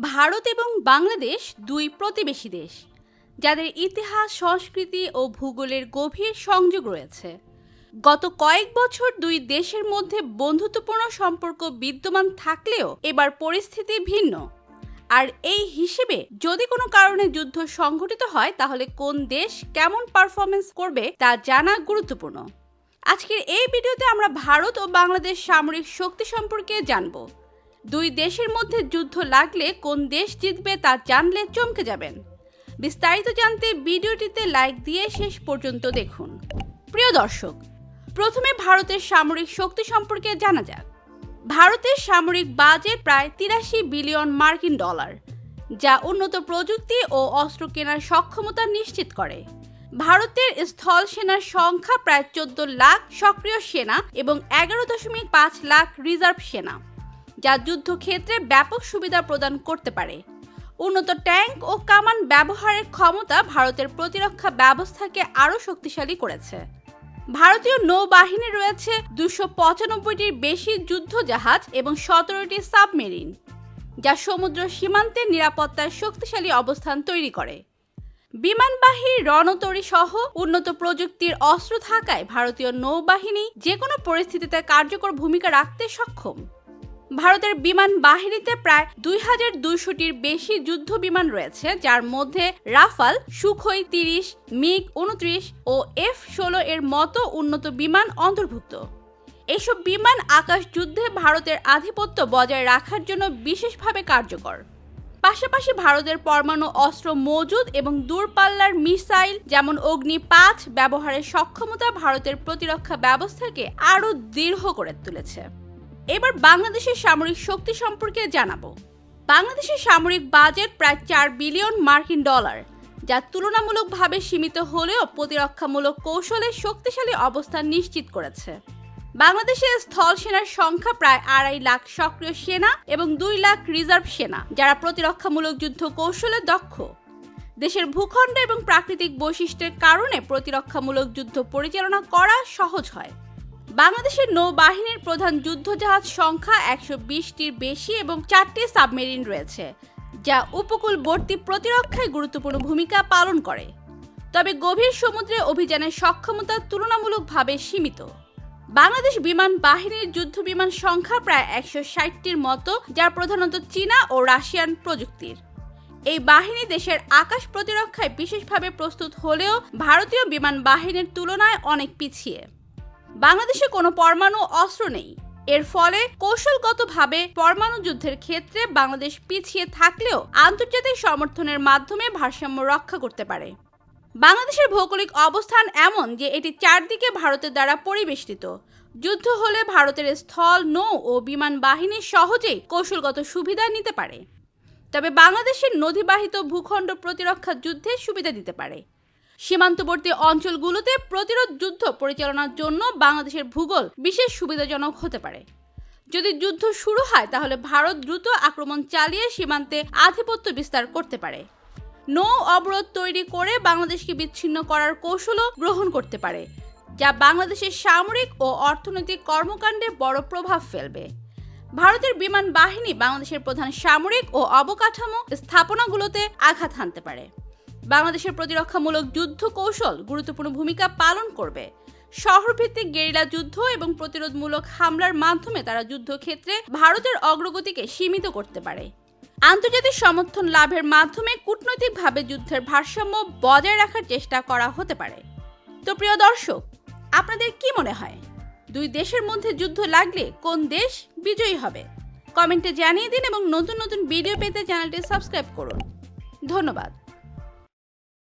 ভারত এবং বাংলাদেশ দুই প্রতিবেশী দেশ, যাদের ইতিহাস, সংস্কৃতি ও ভূগোলের গভীর সংযোগ রয়েছে। গত কয়েক বছর দুই দেশের মধ্যে বন্ধুত্বপূর্ণ সম্পর্ক বিদ্যমান থাকলেও এবার পরিস্থিতি ভিন্ন। আর এই হিসেবে যদি কোনো কারণে যুদ্ধ সংঘটিত হয়, তাহলে কোন দেশ কেমন পারফরমেন্স করবে তা জানা গুরুত্বপূর্ণ। আজকের এই ভিডিওতে আমরা ভারত ও বাংলাদেশ সামরিক শক্তি সম্পর্কে জানব। দুই দেশের মধ্যে যুদ্ধ লাগলে কোন দেশ জিতবে তা জানলে চমকে যাবেন। বিস্তারিত জানতে ভিডিওটিতে লাইক দিয়ে শেষ পর্যন্ত দেখুন। প্রিয় দর্শক, প্রথমে ভারতের সামরিক শক্তি সম্পর্কে জানা যাক। ভারতের সামরিক বাজেট প্রায় 83 বিলিয়ন মার্কিন ডলার, যা উন্নত প্রযুক্তি ও অস্ত্র কেনার সক্ষমতা নিশ্চিত করে। ভারতের স্থল সেনার সংখ্যা প্রায় 14 লাখ সক্রিয় সেনা এবং 11.5 লাখ রিজার্ভ সেনা, যা যুদ্ধক্ষেত্রে ব্যাপক সুবিধা প্রদান করতে পারে। উন্নত ট্যাঙ্ক ও কামান ব্যবহারের ক্ষমতা ভারতের প্রতিরক্ষা ব্যবস্থাকে আরও শক্তিশালী করেছে। ভারতীয় নৌবাহিনী রয়েছে 295টির বেশি যুদ্ধজাহাজ এবং 17টি সাবমেরিন, যা সমুদ্র সীমান্তে নিরাপত্তার শক্তিশালী অবস্থান তৈরি করে। বিমানবাহী রণতরী সহ উন্নত প্রযুক্তির অস্ত্র থাকায় ভারতীয় নৌবাহিনী যে কোনো পরিস্থিতিতে কার্যকর ভূমিকা রাখতে সক্ষম। ভারতের বিমান বাহিনীতে প্রায় 2200টির বেশি যুদ্ধ বিমান রয়েছে, যার মধ্যে রাফাল, সুখোই 30, মিগ 29 ও F-16 এর মতো উন্নত বিমান অন্তর্ভুক্ত। এসব বিমান আকাশ যুদ্ধে ভারতের আধিপত্য বজায় রাখার জন্য বিশেষভাবে কার্যকর। পাশাপাশি ভারতের পরমাণু অস্ত্র মজুদ এবং দূরপাল্লার মিসাইল যেমন অগ্নি-5 ব্যবহারের সক্ষমতা ভারতের প্রতিরক্ষা ব্যবস্থাকে আরও দৃঢ় করে তুলেছে। এবার বাংলাদেশের সামরিক শক্তি সম্পর্কে জানাবো। বাংলাদেশের সামরিক বাজেট প্রায় 4 বিলিয়ন মার্কিন ডলার, যা তুলনামূলকভাবে সীমিত হলেও প্রতিরক্ষামূলক কৌশলে শক্তিশালী অবস্থান নিশ্চিত করেছে। বাংলাদেশের স্থল সেনার সংখ্যা প্রায় 2.5 লাখ সক্রিয় সেনা এবং 2 লাখ রিজার্ভ সেনা, যারা প্রতিরক্ষামূলক যুদ্ধ কৌশলে দক্ষ। দেশের ভূখণ্ড এবং প্রাকৃতিক বৈশিষ্ট্যের কারণে প্রতিরক্ষামূলক যুদ্ধ পরিচালনা করা সহজ হয়। বাংলাদেশের নৌবাহিনীর প্রধান যুদ্ধজাহাজ সংখ্যা 120টির বেশি এবং 4টি সাবমেরিন রয়েছে, যা উপকূলবর্তী প্রতিরক্ষায় গুরুত্বপূর্ণ ভূমিকা পালন করে। তবে গভীর সমুদ্রে অভিযানের সক্ষমতা তুলনামূলকভাবে সীমিত। বাংলাদেশ বিমান বাহিনীর যুদ্ধ বিমান সংখ্যা প্রায় 160টির মতো, যা প্রধানত চীনা ও রাশিয়ান প্রযুক্তির। এই বাহিনী দেশের আকাশ প্রতিরক্ষায় বিশেষভাবে প্রস্তুত হলেও ভারতীয় বিমান বাহিনীর তুলনায় অনেক পিছিয়ে। বাংলাদেশে কোনো পরমাণু অস্ত্র নেই। এর ফলে কৌশলগতভাবে পরমাণু যুদ্ধের ক্ষেত্রে বাংলাদেশ পিছিয়ে থাকলেও আন্তর্জাতিক সমর্থনের মাধ্যমে ভারসাম্য রক্ষা করতে পারে। বাংলাদেশের ভৌগোলিক অবস্থান এমন যে এটি চারদিকে ভারতের দ্বারা পরিবেষ্টিত। যুদ্ধ হলে ভারতের স্থল, নৌ ও বিমান বাহিনী সহজেই কৌশলগত সুবিধা নিতে পারে। তবে বাংলাদেশের নদীবাহিত ভূখণ্ড প্রতিরক্ষা যুদ্ধে সুবিধা দিতে পারে। সীমান্তবর্তী অঞ্চলগুলোতে প্রতিরোধ যুদ্ধ পরিচালনার জন্য বাংলাদেশের ভূগোল বিশেষ সুবিধাজনক হতে পারে। যদি যুদ্ধ শুরু হয়, তাহলে ভারত দ্রুত আক্রমণ চালিয়ে সীমান্তে আধিপত্য বিস্তার করতে পারে। নৌ অবরোধ তৈরি করে বাংলাদেশকে বিচ্ছিন্ন করার কৌশলও গ্রহণ করতে পারে, যা বাংলাদেশের সামরিক ও অর্থনৈতিক কর্মকাণ্ডে বড় প্রভাব ফেলবে। ভারতের বিমান বাহিনী বাংলাদেশের প্রধান সামরিক ও অবকাঠামো স্থাপনাগুলোতে আঘাত হানতে পারে। বাংলাদেশের প্রতিরক্ষামূলক যুদ্ধ কৌশল গুরুত্বপূর্ণ ভূমিকা পালন করবে। শহরভিত্তিক গেরিলা যুদ্ধ এবং প্রতিরোধমূলক হামলার মাধ্যমে তারা যুদ্ধক্ষেত্রে ভারতের অগ্রগতিকে সীমিত করতে পারে। আন্তর্জাতিক সমর্থন লাভের মাধ্যমে কূটনৈতিকভাবে যুদ্ধের ভারসাম্য বজায় রাখার চেষ্টা করা হতে পারে। তো প্রিয় দর্শক, আপনাদের কি মনে হয়, দুই দেশের মধ্যে যুদ্ধ লাগলে কোন দেশ বিজয়ী হবে? কমেন্টে জানিয়ে দিন এবং নতুন নতুন ভিডিও পেতে চ্যানেলটি সাবস্ক্রাইব করুন। ধন্যবাদ।